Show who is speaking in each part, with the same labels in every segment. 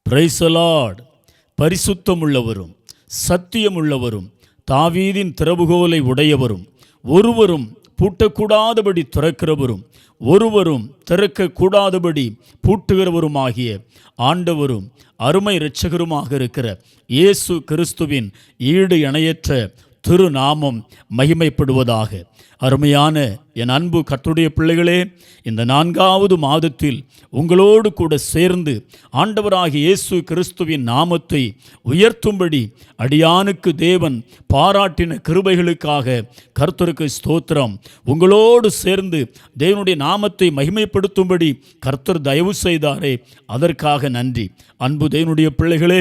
Speaker 1: Praise the Lord. பரிசுத்தமுள்ளவரும் சத்தியமுள்ளவரும் தாவீதின் திறவுகோலை உடையவரும் ஒருவரும் பூட்டக்கூடாதபடி திறக்கிறவரும் ஒருவரும் திறக்கக்கூடாதபடி பூட்டுகிறவருமாகிய ஆண்டவரும் அருமை இரட்சகருமாக இருக்கிற இயேசு கிறிஸ்துவின் ஈடு இணையற்ற திருநாமம் மகிமைப்படுவதாக. அருமையான என் அன்பு கர்த்தருடைய பிள்ளைகளே, இந்த 4வது மாதத்தில் உங்களோடு கூட சேர்ந்து ஆண்டவராகிய இயேசு கிறிஸ்துவின் நாமத்தை உயர்த்தும்படி அடியானுக்கு தேவன் பாராட்டின கிருபைகளுக்காக கர்த்தருக்கு ஸ்தோத்திரம். உங்களோடு சேர்ந்து தேவனுடைய நாமத்தை மகிமைப்படுத்தும்படி கர்த்தர் தயவு செய்தாரே, அதற்காக நன்றி. அன்பு தேவனுடைய பிள்ளைகளே,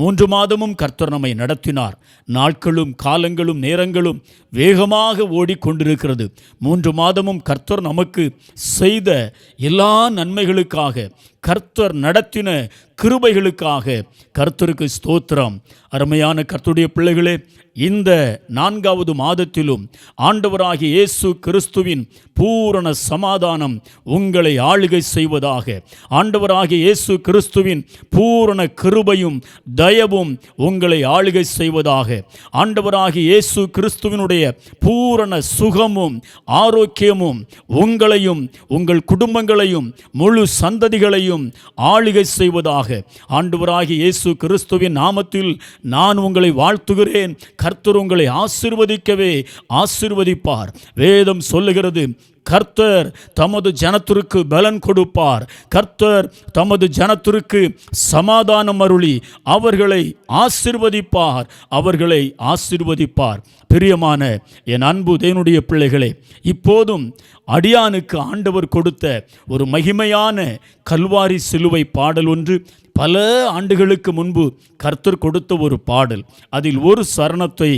Speaker 1: 3 மாதமும் கர்த்தர் நம்மை நடத்தினார். நாட்களும் காலங்களும் நேரங்களும் வேகமாக ஓடிக்கொண்டிருக்கிறது. 3 மாதமும் கர்த்தர் நமக்கு செய்த எல்லா நன்மைகளுக்காக, கர்த்தர் நடத்தின கிருபைகளுக்காக கர்த்தருக்கு ஸ்தோத்திரம். அருமையான கர்த்தருடைய பிள்ளைகளே, இந்த 4வது மாதத்திலும் ஆண்டவராகிய இயேசு கிறிஸ்துவின் பூரண சமாதானம் உங்களை ஆளுகை செய்வதாக. ஆண்டவராகிய இயேசு கிறிஸ்துவின் பூரண கிருபையும் தயவும் உங்களை ஆளுகை செய்வதாக. ஆண்டவராகிய இயேசு கிறிஸ்துவினுடைய பூரண சுகமும் ஆரோக்கியமும் உங்களையும் உங்கள் குடும்பங்களையும் முழு சந்ததிகளையும் ஆளுகை செய்வதாக. ஆண்டவராகிய இயேசு கிறிஸ்துவின் நாமத்தில் நான் உங்களை வாழ்த்துகிறேன். கர்த்தர் உங்களை ஆசீர்வதிக்கவே ஆசீர்வதிப்பார். வேதம் சொல்லுகிறது, கர்த்தர் தமது ஜனத்திற்கு பலன் கொடுப்பார். கர்த்தர் தமது ஜனத்திற்கு சமாதானம் அருளி அவர்களை ஆசீர்வதிப்பார், அவர்களை ஆசீர்வதிப்பார். பிரியமான என் அன்பு தேவனுடைய பிள்ளைகளே, இப்போதும் அடியானுக்கு ஆண்டவர் கொடுத்த ஒரு மகிமையான கல்வாரி சிலுவை பாடல் ஒன்று பல ஆண்டுகளுக்கு முன்பு கர்த்தர் கொடுத்த ஒரு பாடல். அதில் ஒரு சரணத்தை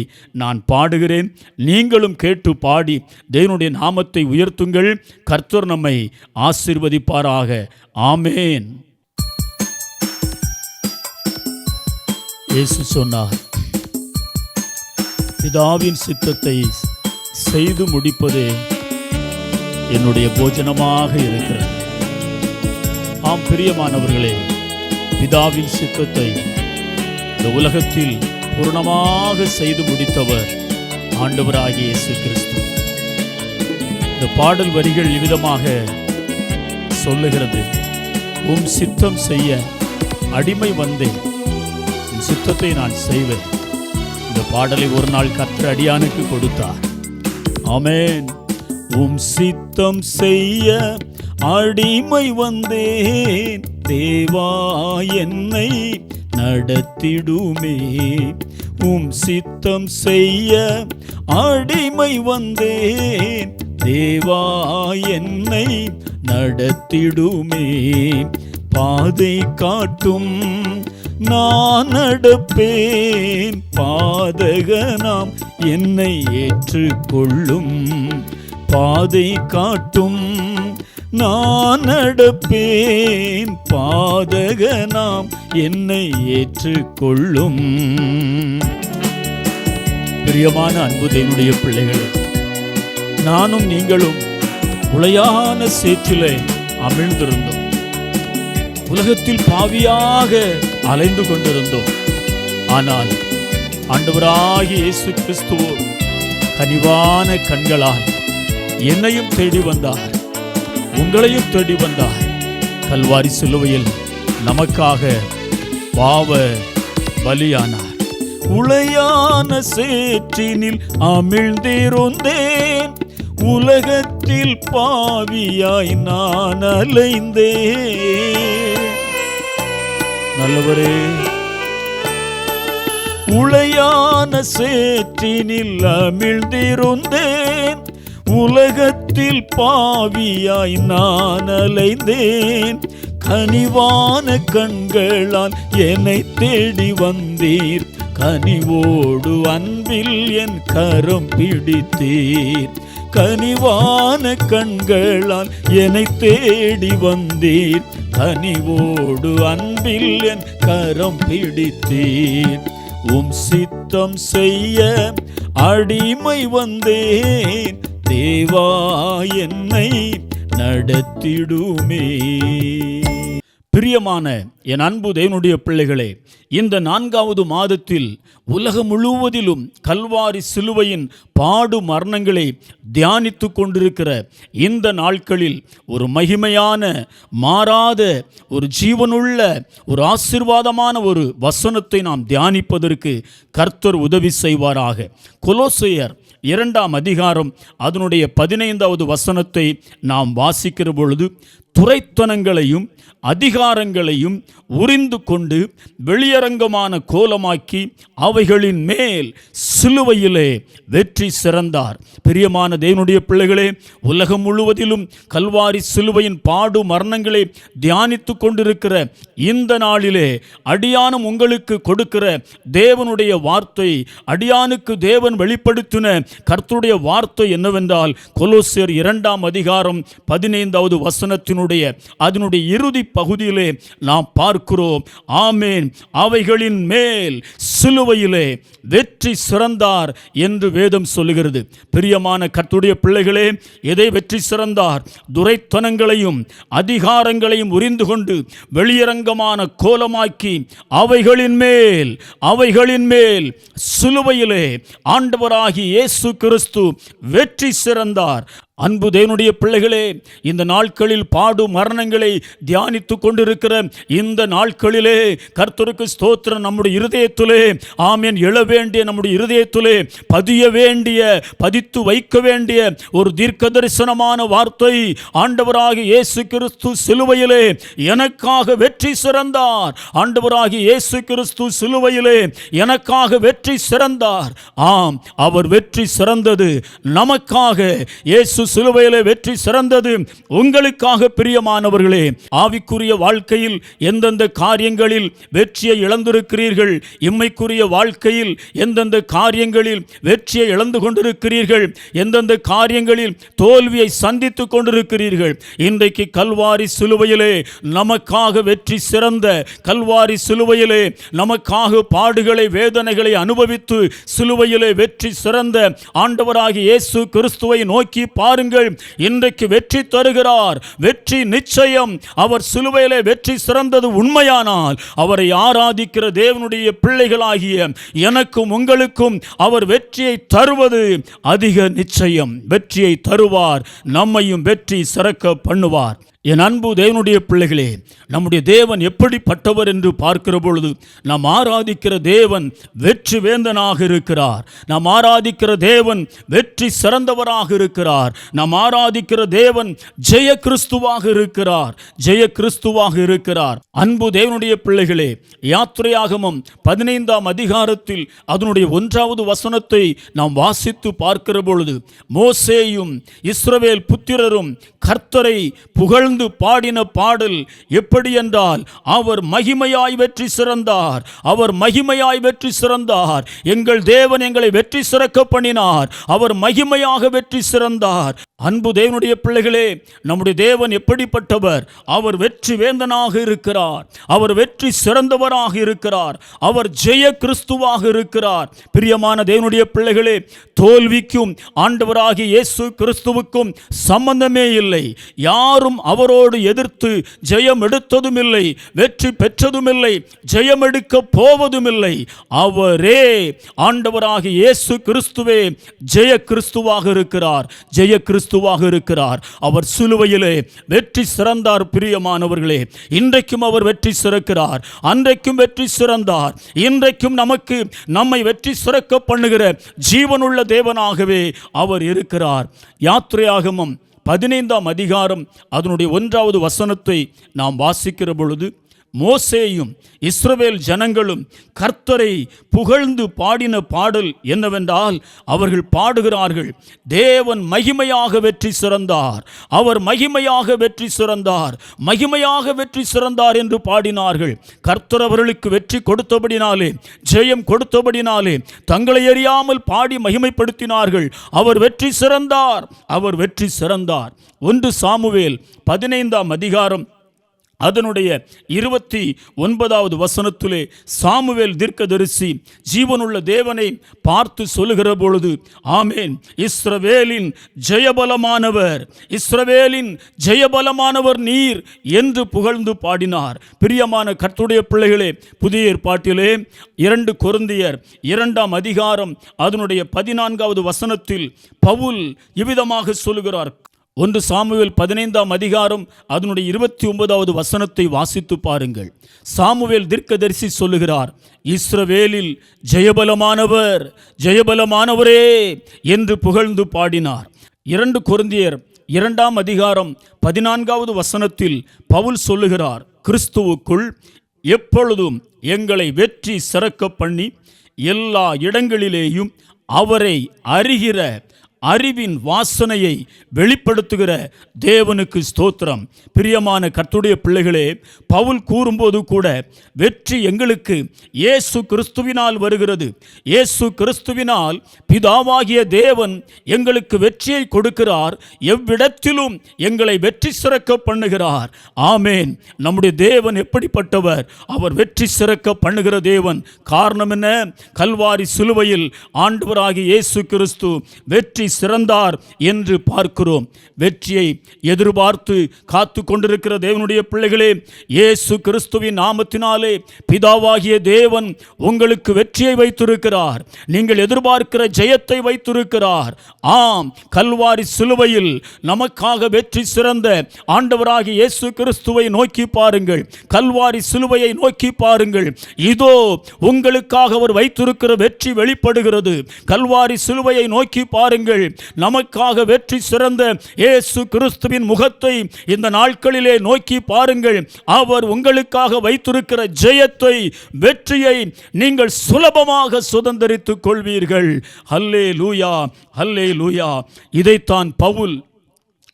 Speaker 1: நான் பாடுகிறேன். நீங்களும் கேட்டு பாடி தேவனுடைய நாமத்தை உயர்த்துங்கள். கர்த்தர் நம்மை ஆசீர்வதிப்பாராக. ஆமேன். இயேசு சொன்னார், பிதாவின் சித்தத்தை செய்து முடிப்பதே என்னுடைய போஜனமாக இருக்கிறது. ஆம் பிரியமானவர்களே, பிதாவின் சித்தத்தை இந்த உலகத்தில் பூர்ணமாக செய்து முடித்தவர் ஆண்டவராகிய இயேசு கிறிஸ்து. இந்த பாடல் வரிகள் இவ்விதமாக சொல்லுகிறது, உம் சித்தம் செய்ய அடிமை வந்தேன், உம் சித்தத்தை நான் செய்வேன். இந்த பாடலை ஒரு நாள் கர்த்தர் அடியானுக்கு கொடுத்தார். ஆமென். உம் சித்தம் செய்ய அடிமை வந்தேன், தேவா என்னை நடத்திடுமே. உம் சித்தம் செய்ய அடிமை வந்தேன், தேவா என்னை நடத்திடுமே. பாதை காட்டும் நான் நடப்பேன், பாதகனாம் என்னை ஏற்றுக்கொள்ளும். பாதை காட்டும் நான் நடப்பேன், பாதகனாம் என்னை ஏற்றுக்கொள்ளும். பிரியமான அன்பு தேவனுடைய பிள்ளைகளே, நானும் நீங்களும் உளையான சேற்றிலே அமிழ்ந்திருந்தோம். உலகத்தில் பாவியாக அலைந்து கொண்டிருந்தோம். ஆனால் ஆண்டவராகிய இயேசு கிறிஸ்துவோ கனிவான கண்களால் என்னையும் தேடி வந்தார், உங்களையும் தேடி வந்தார். கல்வாரி சிலுவையில் நமக்காக பாவ பலியானார். உளையான சேற்றினில் அமிழ்ந்திருந்தேன், உலகத்தில் பாவியாய் நான் அலைந்தேன். நல்லவரே, உளையான சேற்றினில் அமிழ்ந்திருந்தேன், உலகத்தில் பாவியாய் நான் அலைந்தேன். கனிவான கண்களால் என்னை தேடி வந்தீர், கனிவோடு அன்பில் என் கரம் பிடித்தீர். கனிவான கண்களால் என்னை தேடி வந்தீர், கனிவோடு அன்பில் என் கரம் பிடித்தீர். உம் சித்தம் செய்ய அடிமை வந்தேன், தேவா என்னை நடத்திடுமே. பிரியமான என் அன்பு தேவனுடைய பிள்ளைகளே, இந்த 4வது மாதத்தில் உலகம் முழுவதிலும் கல்வாரி சிலுவையின் பாடு மரணங்களை தியானித்து கொண்டிருக்கிற இந்த நாட்களில் ஒரு மகிமையான, மாறாத, ஒரு ஜீவனுள்ள, ஒரு ஆசீர்வாதமான ஒரு வசனத்தை நாம் தியானிப்பதற்கு கர்த்தர் உதவி செய்வாராக. கொலோசையர் 2ஆம் அதிகாரம் அதனுடைய 15வது வசனத்தை நாம் வாசிக்கிற பொழுது, துரைத்தனங்களையும் அதிகாரங்களையும் உரிந்து கொண்டு வெளியரங்கமான கோலமாக்கி அவைகளின் மேல் சிலுவையிலே வெற்றி சிறந்தார். பிரியமான தேவனுடைய பிள்ளைகளே, உலகம் முழுவதிலும் கல்வாரி சிலுவையின் பாடு மரணங்களை தியானித்து கொண்டிருக்கிற இந்த நாளிலே அடியானும் உங்களுக்கு கொடுக்கிற தேவனுடைய வார்த்தை, அடியானுக்கு தேவன் வெளிப்படுத்தின கர்த்தருடைய வார்த்தை என்னவென்றால், கொலோசியர் 2ஆம் அதிகாரம் 15வது வசனத்தினுடைய அதனுடைய இறுதி பகுதியிலே நாம் பார்க்கிறோம். ஆமேன். அவைகளின் மேல் சிலுவையிலே வெற்றி சிறந்தார் என்று வேதம் சொல்லுகிறது. பிரியமான கர்த்தருடைய பிள்ளைகளே, எதை வெற்றி சிறந்தார்? துரைத்தனங்களையும் அதிகாரங்களையும் உரிந்து கொண்டு வெளியரங்கமான கோலமாக்கி அவைகளின் மேல் சிலுவையிலே ஆண்டவராகி இயேசு கிறிஸ்து வெற்றி சிறந்தார். அன்பு தேவனுடைய பிள்ளைகளே, இந்த நாட்களில் பாடு மரணங்களை தியானித்து கொண்டிருக்கிற இந்த நாட்களிலே கர்த்தருக்கு ஸ்தோத்திரம். நம்முடைய இருதயத்திலே ஆமென் எழ வேண்டிய, நம்முடைய இருதயத்திலே பதித்து வைக்க வேண்டிய ஒரு தீர்க்க தரிசனமான வார்த்தை, ஆண்டவராகிய இயேசு கிறிஸ்து சிலுவையிலே எனக்காக வெற்றி சிறந்தார். ஆண்டவராகிய இயேசு கிறிஸ்து சிலுவையிலே எனக்காக வெற்றி சிறந்தார். ஆம், அவர் வெற்றி சிறந்தது நமக்காக. இயேசு சிலுவையிலே வெற்றி சிறந்தது உங்களுக்காக. பிரியமானவர்களே, ஆவிக்குரிய வாழ்க்கையில் எந்தெந்த காரியங்களில் வெற்றியை இழந்திருக்கிறீர்கள், இம்மைக்குரிய வாழ்க்கையில் எந்தெந்த காரியங்களில் வெற்றியை இழந்து கொண்டிருக்கிறீர்கள், எந்தெந்த காரியங்களில் தோல்வியை சந்தித்து கொண்டிருக்கிறீர்கள், இன்றைக்கு கல்வாரி சிலுவையிலே நமக்காக வெற்றி சிறந்த, கல்வாரி சிலுவையிலே நமக்காக பாடுகளை வேதனைகளை அனுபவித்து சிலுவையிலே வெற்றி சிறந்த ஆண்டவராகிய இயேசு கிறிஸ்துவை நோக்கி பாருங்கள். இன்றைக்கு வெற்றி தருகிறார். வெற்றி நிச்சயம். அவர் சிலுவையிலே வெற்றி சிறந்தது உண்மையானால் அவரை ஆராதிக்கிற தேவனுடைய பிள்ளைகளாகிய எனக்கும் உங்களுக்கும் அவர் வெற்றியை தருவது அதிக நிச்சயம். வெற்றியை தருவார், நம்மையும் வெற்றி சிறக்க பண்ணுவார். என் அன்பு தேவனுடைய பிள்ளைகளே, நம்முடைய தேவன் எப்படிப்பட்டவர் என்று பார்க்கிற பொழுது, நாம் ஆராதிக்கிற தேவன் வெற்றி வேந்தனாக இருக்கிறார். நாம் ஆராதிக்கிற தேவன் வெற்றி சிறந்தவராக இருக்கிறார். நாம் ஆராதிக்கிற தேவன் ஜெய கிறிஸ்துவாக இருக்கிறார். ஜெய கிறிஸ்துவாக இருக்கிறார். அன்பு தேவனுடைய பிள்ளைகளே, யாத்திரையாகமம் 15ஆம் அதிகாரத்தில் அதனுடைய 1வது வசனத்தை நாம் வாசித்து பார்க்கிற பொழுது, மோசேயும் இஸ்ரவேல் புத்திரரும் கர்த்தரை புகழ்ந்து பாடின பாடல் எப்படி என்றால், அவர் மகிமையாய் வெற்றி சிறந்தார். அவர் மகிமையாய் வெற்றி சிறந்தார். எங்கள் தேவன் எங்களை வெற்றி சிறக்க பண்ணினார். அவர் மகிமையாக வெற்றி சிறந்தார். அன்பு தேவனுடைய பிள்ளைகளே, நம்முடைய தேவன் எப்படிப்பட்டவர்? அவர் வெற்றி வேந்தனாக இருக்கிறார். அவர் வெற்றி சிறந்தவராக இருக்கிறார். அவர் ஜெய கிறிஸ்துவாக இருக்கிறார். பிரியமான தேவனுடைய பிள்ளைகளே, தோல்விக்கும் ஆண்டவராகிய இயேசு கிறிஸ்துவுக்கும் சம்பந்தமே இல்லை. யாரும் அவரோடு எதிர்த்து ஜெயம் எடுத்ததும் இல்லை, வெற்றி பெற்றதும் இல்லை, ஜெயம் எடுக்க போவதும் இல்லை. அவரே ஆண்டவராகிய இயேசு கிறிஸ்துவே ஜெய கிறிஸ்துவாக இருக்கிறார். ஜெய கிறிஸ்துவாக இருக்கிறார். அவர் சிலுவையிலே வெற்றி சிறந்தார். பிரியமானவர்களே, இன்றைக்கும் அவர் வெற்றி சிறக்கிறார். அன்றைக்கும் வெற்றி சிறந்தார். இன்றைக்கும் நம்மை வெற்றி சிறக்க பண்ணுகிற ஜீவனுள்ள தேவனாகவே அவர் இருக்கிறார். யாத்திரையாகமம் 15ஆம் அதிகாரம் அதனுடைய 1வது வசனத்தை நாம் வாசிக்கிற பொழுது, மோசேயும் இஸ்ரவேல் ஜனங்களும் கர்த்தரை புகழ்ந்து பாடின பாடல் என்னவென்றால், அவர்கள் பாடுகிறார்கள், தேவன் மகிமையாக வெற்றி சிறந்தார். அவர் மகிமையாக வெற்றி சிறந்தார். மகிமையாக வெற்றி சிறந்தார் என்று பாடினார்கள். கர்த்தர் அவர்களுக்கு வெற்றி கொடுத்தபடினாலே, ஜெயம் கொடுத்தபடினாலே தங்களை அறியாமல் பாடி மகிமைப்படுத்தினார்கள். அவர் வெற்றி சிறந்தார். அவர் வெற்றி சிறந்தார். 1 சாமுவேல் 15ஆம் அதிகாரம் அதனுடைய 29வது வசனத்திலே சாமுவேல் தீர்க்கதரிசி ஜீவனுள்ள தேவனை பார்த்து சொல்லுகிற பொழுது, ஆமேன், இஸ்ரவேலின் ஜெயபலமானவர், இஸ்ரவேலின் ஜெயபலமானவர் நீர் என்று புகழ்ந்து பாடினார். பிரியமான கர்த்தருடைய பிள்ளைகளே, புதிய ஏற்பாட்டிலே 2 கொரிந்தியர் 2ஆம் அதிகாரம் அதனுடைய 14வது வசனத்தில் பவுல் இவ்விதமாக சொல்லுகிறார். 1 சாமுவேல் 15ஆம் அதிகாரம் அதனுடைய 29வது வசனத்தை வாசித்து பாருங்கள். சாமுவேல் தீர்க்கதரிசி சொல்லுகிறார், இஸ்ரவேலில் ஜெயபலமானவர், ஜெயபலமானவரே என்று புகழ்ந்து பாடினார். 2 கொரிந்தியர் 2ஆம் அதிகாரம் 14வது வசனத்தில் பவுல் சொல்லுகிறார், கிறிஸ்துவுக்குள் எப்பொழுதும் எங்களை வெற்றி சிறக்க பண்ணி எல்லா இடங்களிலேயும் அவரை அறிகிற அறிவின் வாசனையை வெளிப்படுத்துகிற தேவனுக்கு ஸ்தோத்திரம். பிரியமான கர்த்தருடைய பிள்ளைகளே, பவுல் கூறும்போது கூட வெற்றி எங்களுக்கு இயேசு கிறிஸ்துவினால் வருகிறது. இயேசு கிறிஸ்துவினால் பிதாவாகிய தேவன் எங்களுக்கு வெற்றியை கொடுக்கிறார். எவ்விடத்திலும் எங்களை வெற்றி சிறக்க பண்ணுகிறார். ஆமேன். நம்முடைய தேவன் எப்படிப்பட்டவர்? அவர் வெற்றி சிறக்க பண்ணுகிற தேவன். காரணம் என்ன? கல்வாரி சிலுவையில் ஆண்டவராகிய இயேசு கிறிஸ்து வெற்றி சிறந்தார் என்று பார்க்கிறோம். வெற்றியை எதிர்பார்த்து காத்து கொண்டிருக்கிற தேவனுடைய பிள்ளைகளே, இயேசு கிறிஸ்துவின் நாமத்தினாலே பிதாவாகிய தேவன் உங்களுக்கு வெற்றியை வைத்திருக்கிறார். நீங்கள் எதிர்பார்க்கிற ஜெயத்தை வைத்திருக்கிறார். ஆம், கல்வாரி சிலுவையில் நமக்காக வெற்றி சிறந்த ஆண்டவராகிய இயேசு கிறிஸ்துவை நோக்கி பாருங்கள். கல்வாரி சிலுவையை நோக்கி பாருங்கள். இதோ உங்களுக்காக அவர் வைத்திருக்கிற வெற்றி வெளிப்படுகிறது. கல்வாரி சிலுவையை நோக்கி பாருங்கள். நமக்காக வெற்றி சிறந்த இயேசு கிறிஸ்துவின் முகத்தை இந்த நாட்களிலே நோக்கி பாருங்கள். அவர் உங்களுக்காக வைத்திருக்கிற ஜெயத்தை, வெற்றியை நீங்கள் சுலபமாக சுதந்தரித்துக் கொள்வீர்கள். அல்லேலூயா, அல்லேலூயா. இதைத்தான் பவுல்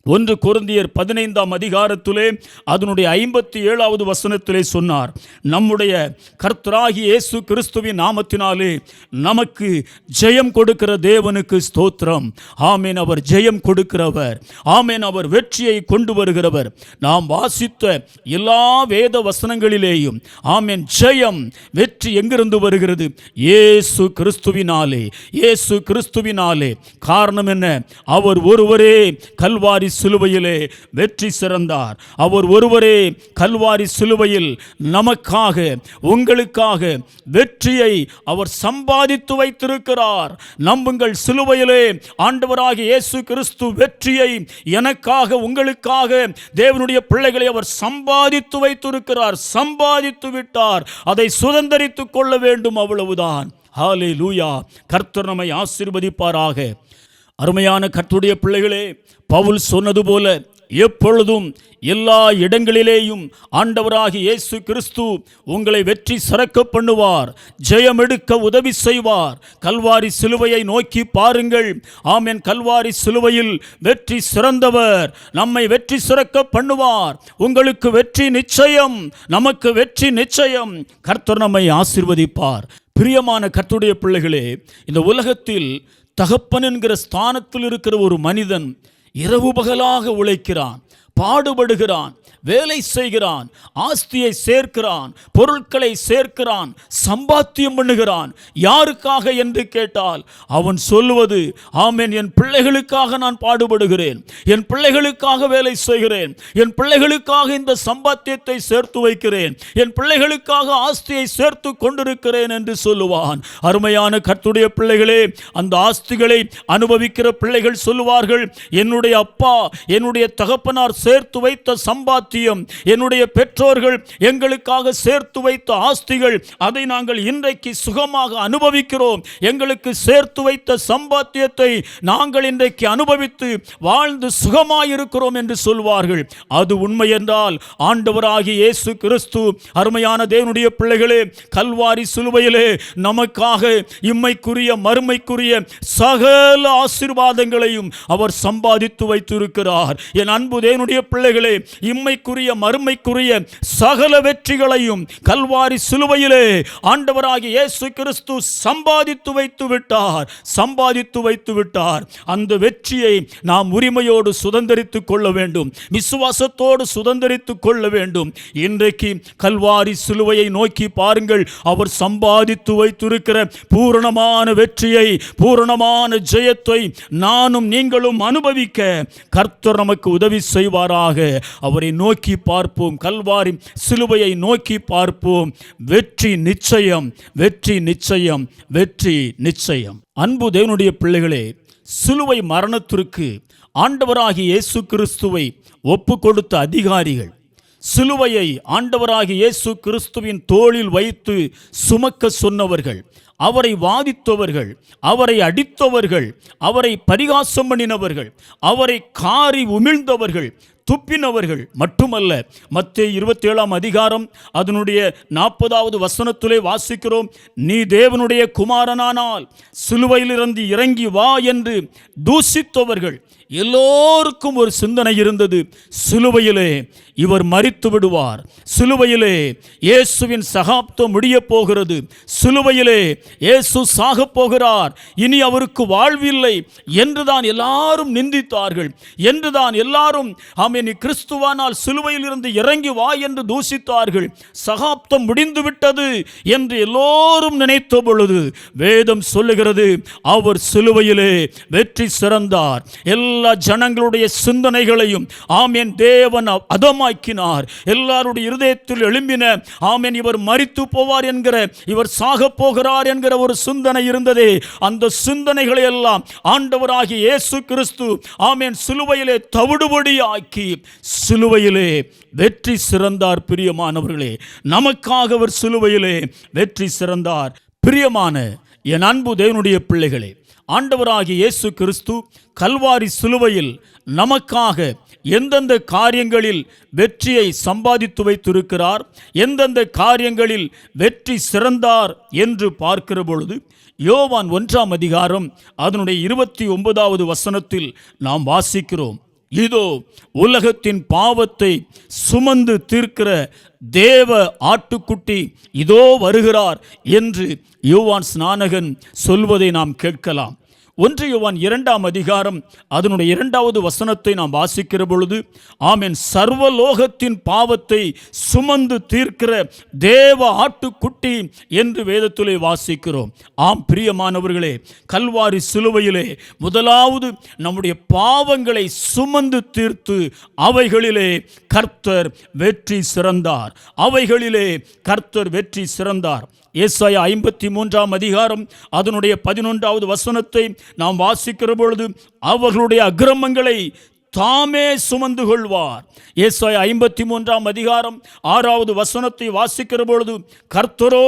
Speaker 1: 1 கொரிந்தியர் 15ஆம் அதிகாரத்திலே அதனுடைய 57வது வசனத்திலே சொன்னார். நம்முடைய கர்த்தராகிய இயேசு கிறிஸ்துவின் நாமத்தினாலே நமக்கு ஜெயம் கொடுக்கிற தேவனுக்கு ஸ்தோத்திரம். ஆமேன். அவர் ஜெயம் கொடுக்கிறவர். ஆமேன். அவர் வெற்றியை கொண்டு வருகிறவர். நாம் வாசித்த எல்லா வேத வசனங்களிலேயும் ஆமேன், ஜெயம், வெற்றி எங்கிருந்து வருகிறது? இயேசு கிறிஸ்துவினாலே, இயேசு கிறிஸ்துவினாலே. காரணம் என்ன? அவர் ஒருவரே கல்வாரி சிலுவையிலே வெற்றி சிறந்தார். அவர் ஒருவரே கல்வாரி சிலுவையில் நமக்காக, உங்களுக்காக வெற்றியை அவர் சம்பாதித்து வைத்திருக்கிறார். நம்புங்கள், சிலுவையிலே ஆண்டவராகிய இயேசு கிறிஸ்து வெற்றியை எனக்காக, உங்களுக்காக, தேவனுடைய பிள்ளைகளை அவர் சம்பாதித்து வைத்திருக்கிறார். சம்பாதித்து விட்டார். அதை சுதந்தரித்துக் கொள்ள வேண்டும், அவ்வளவுதான். ஹல்லேலூயா. கர்த்தர் நம்மை ஆசீர்வதிப்பாராக. அருமையான கர்த்தருடைய பிள்ளைகளே, பவுல் சொன்னது போல எப்பொழுதும் எல்லா இடங்களிலேயும் ஆண்டவராகிய இயேசு கிறிஸ்து உங்களை வெற்றி சிறக்க பண்ணுவார். ஜெயம் எடுக்க உதவி செய்வார். கல்வாரி சிலுவையை நோக்கி பாருங்கள். ஆமென். கல்வாரி சிலுவையில் வெற்றி சிறந்தவர் நம்மை வெற்றி சிறக்க பண்ணுவார். உங்களுக்கு வெற்றி நிச்சயம், நமக்கு வெற்றி நிச்சயம். கர்த்தர் நம்மை ஆசீர்வதிப்பார். பிரியமான கர்த்தருடைய பிள்ளைகளே, இந்த உலகத்தில் தகப்பன் என்கிற ஸ்தானத்தில் இருக்கிற ஒரு மனிதன் இரவு பகலாக உழைக்கிறான், பாடுபடுகிறான், வேலை செய்கிறான், ஆஸ்தியை சேர்க்கிறான், பொருட்களை சேர்க்கிறான், சம்பாத்தியம் பண்ணுகிறான். யாருக்காக என்று கேட்டால் அவன் சொல்லுவது, ஆமென், என் பிள்ளைகளுக்காக நான் பாடுபடுகிறேன், என் பிள்ளைகளுக்காக வேலை செய்கிறேன், என் பிள்ளைகளுக்காக இந்த சம்பாத்தியத்தை சேர்த்து வைக்கிறேன், என் பிள்ளைகளுக்காக ஆஸ்தியை சேர்த்து கொண்டிருக்கிறேன் என்று சொல்லுவான். அருமையான கர்த்தருடைய பிள்ளைகளே, அந்த ஆஸ்திகளை அனுபவிக்கிற பிள்ளைகள் சொல்லுவார்கள், என்னுடைய அப்பா, என்னுடைய தகப்பனார் சேர்த்து வைத்த சம்பாத்தியம், என்னுடைய பெற்றோர்கள் எங்களுக்காக சேர்த்து வைத்த ஆஸ்திகள், அதை நாங்கள் இன்றைக்கு சுகமாக அனுபவிக்கிறோம். எங்களுக்கு சேர்த்து வைத்த சம்பாத்தியத்தை நாங்கள் இன்றைக்கு அனுபவித்து வாழ்ந்து சுகமாயிருக்கிறோம் என்று சொல்வார்கள். அது உண்மை என்றால் ஆண்டவராகிய இயேசு கிறிஸ்து, அருமையான தேவனுடைய பிள்ளைகளே, கல்வாரி சிலுவையிலே நமக்காக இம்மைக்குரிய மறுமைக்குரிய சகல ஆசீர்வாதங்களையும் அவர் சம்பாதித்து வைத்திருக்கிறார். என் அன்பு தேவனுடைய பிள்ளைகளே, இம்மை இம்மைக்குரிய மறுமைக்குரிய சகல வெற்றிகளையும் கல்வாரி சிலுவையிலே ஆண்டவராகிய இயேசு கிறிஸ்து சம்பாதித்து வைத்து விட்டார். அந்த வெற்றியை நாம் உரிமையோடு சுதந்தரித்துக் கொள்ள வேண்டும், விசுவாசத்தோடு சுதந்தரித்துக் கொள்ள வேண்டும். இன்றைக்கு கல்வாரி சிலுவையை நோக்கி பாருங்கள். அவர் சம்பாதித்து வைத்திருக்கிற பூரணமான வெற்றியை, பூரணமான ஜெயத்தை நானும் நீங்களும் அனுபவிக்க கர்த்தர் நமக்கு உதவி செய்வாராக. அவரை நோக்கி பார்ப்போம், கல்வாரி சிலுவையை நோக்கி பார்ப்போம். வெற்றி நிச்சயம், வெற்றி நிச்சயம், வெற்றி நிச்சயம். அன்பு தேவனுடைய பிள்ளைகளே, சிலுவை மரணத்திற்கு ஆண்டவராகிய இயேசு கிறிஸ்துவை ஒப்பு கொடுத்த அதிகாரிகள், சிலுவையை ஆண்டவராகிய இயேசு கிறிஸ்துவின் தோளில் வைத்து சுமக்க சொன்னவர்கள், அவரை வாதித்தவர்கள், அவரை அடித்தவர்கள், அவரை பரிகாசம் பண்ணினவர்கள், அவரை காரி உமிழ்ந்தவர்கள், துப்பினவர்கள் மட்டுமல்ல. மத்தேயு 27 அதிகாரம் அதனுடைய 40வது வசனத்திலே வாசிக்கிறோம், நீ தேவனுடைய குமாரனானால் சிலுவையிலிருந்து இறங்கி வா என்று தூஷித்தவர்கள். எல்லோருக்கும் ஒரு சிந்தனை இருந்தது, சிலுவையிலே இவர் மரித்து விடுவார், சிலுவையிலே இயேசுவின் சகாப்தம் முடிய போகிறது, சிலுவையிலே இயேசு சாகப் போகிறார், இனி அவருக்கு வாழ்வில்லை என்றுதான் எல்லாரும் நிந்தித்தார்கள், என்றுதான் எல்லாரும் நீ கிறிஸ்துவானால் சிலுவையில் இருந்து இறங்கி வா என்று தூஷித்தார்கள். சகாப்தம் முடிந்து விட்டது என்று எல்லோரும் நினைத்த பொழுது வேதம் சொல்லுகிறது, அவர் சிலுவையிலே வெற்றி சிறந்தார். எல்லா ஜனங்களுடைய சிந்தனைகளையும் தேவன் அதமாக்கினார். எல்லாருடைய இருதயத்தில் எழும்பின இவர் மரித்து போவார் என்கிற, இவர் சாக போகிறார் என்கிற ஒரு சிந்தனை இருந்ததே, அந்த சிந்தனைகளை எல்லாம் ஆண்டவராகிய இயேசு கிறிஸ்து சிலுவையிலே தவிடுபடியாக்கி சிலுவையிலே வெற்றி சிறந்தார். பிரியமானவர்களே, நமக்காக அவர் சிலுவையிலே வெற்றி சிறந்தார். பிரியமான என் அன்பு தேவனுடைய பிள்ளைகளே, ஆண்டவராகிய இயேசு கிறிஸ்து கல்வாரி சிலுவையில் நமக்காக எந்தெந்த காரியங்களில் வெற்றியை சம்பாதித்து வைத்திருக்கிறார், எந்தெந்த காரியங்களில் வெற்றி சிறந்தார் என்று பார்க்கிற பொழுது, யோவான் 1 அதிகாரம் அதனுடைய 29வது வசனத்தில் நாம் வாசிக்கிறோம், இதோ உலகத்தின் பாவத்தை சுமந்து தீர்க்கிற தேவ ஆட்டுக்குட்டி இதோ வருகிறார் என்று யோவான் ஸ்நானகன் சொல்வதை நாம் கேட்கலாம். 1 யோவான் 2 அதிகாரம் அதனுடைய 2வது வசனத்தை நாம் வாசிக்கிற பொழுது, சர்வலோகத்தின் பாவத்தை சுமந்து தீர்க்கிற தேவ ஆட்டுக்குட்டி என்று வேதத்திலே வாசிக்கிறோம். பிரியமானவர்களே, கல்வாரி சிலுவையிலே முதலாவது நம்முடைய பாவங்களை சுமந்து தீர்த்து அவைகளிலே கர்த்தர் வெற்றி சிறந்தார், அவைகளிலே கர்த்தர் வெற்றி சிறந்தார். ஏசாயா 53 அதிகாரம் அதனுடைய 11வது வசனத்தை நாம் வாசிக்கிற பொழுது, அவர்களுடைய அக்கிரமங்களை தாமே சுமந்து கொள்வார். ஏசாயா 53 அதிகாரம் 6வது வசனத்தை வாசிக்கிற பொழுது, கர்த்தரோ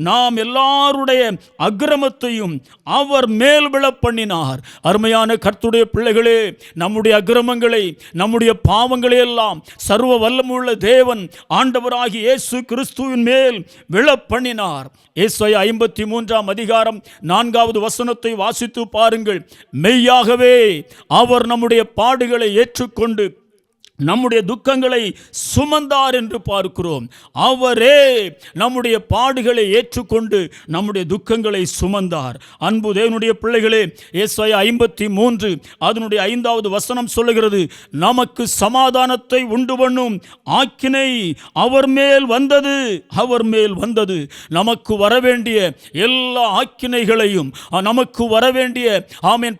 Speaker 1: நாம் எல்லாருடைய அக்கிரமத்தையும் அவர் மேல் விழ பண்ணினார். அருமையான கர்த்தருடைய பிள்ளைகளே, நம்முடைய அக்கிரமங்களை, நம்முடைய பாவங்களை எல்லாம் சர்வ வல்லமுள்ள தேவன் ஆண்டவராகிய இயேசு கிறிஸ்துவின் மேல் விழ பண்ணினார். ஏசாயா 53 அதிகாரம் 4வது வசனத்தை வாசித்து பாருங்கள், மெய்யாகவே அவர் நம்முடைய பாடுகளை ஏற்றுக்கொண்டு நம்முடைய துக்கங்களை சுமந்தார் என்று பார்க்கிறோம். அவரே நம்முடைய பாடுகளை ஏற்றுக்கொண்டு நம்முடைய துக்கங்களை சுமந்தார். அன்பு தேவனுடைய பிள்ளைகளே, ஏசாயா 53 அதனுடைய 5வது வசனம் சொல்லுகிறது, நமக்கு சமாதானத்தை உண்டு பண்ணும் ஆக்கினை அவர் மேல் வந்தது, அவர் மேல் வந்தது. நமக்கு வரவேண்டிய எல்லா ஆக்கினைகளையும், நமக்கு வரவேண்டிய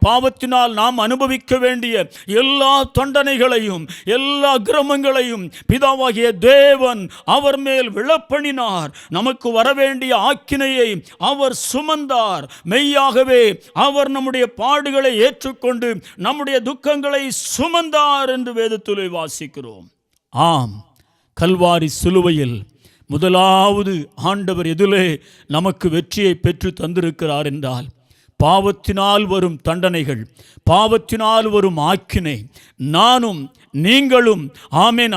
Speaker 1: பாவத்தினால் நாம் அனுபவிக்க வேண்டிய எல்லா தண்டனைகளையும், எல்லா அக்கிரமங்களையும் பிதாவாகிய தேவன் அவர் மேல் விழப்பண்ணினார். நமக்கு வரவேண்டிய ஆக்கினையை அவர் சுமந்தார். மெய்யாகவே அவர் நம்முடைய பாடுகளை ஏற்றுக்கொண்டு நம்முடைய துக்கங்களை சுமந்தார் என்று வேதத்திலே வாசிக்கிறோம். கல்வாரி சிலுவையில் முதலாவது ஆண்டவர் எதிலே நமக்கு வெற்றியை பெற்று தந்திருக்கிறார் என்றால், பாவத்தினால் வரும் தண்டனைகள், பாவத்தினால் வரும் ஆக்கினை நானும் நீங்களும்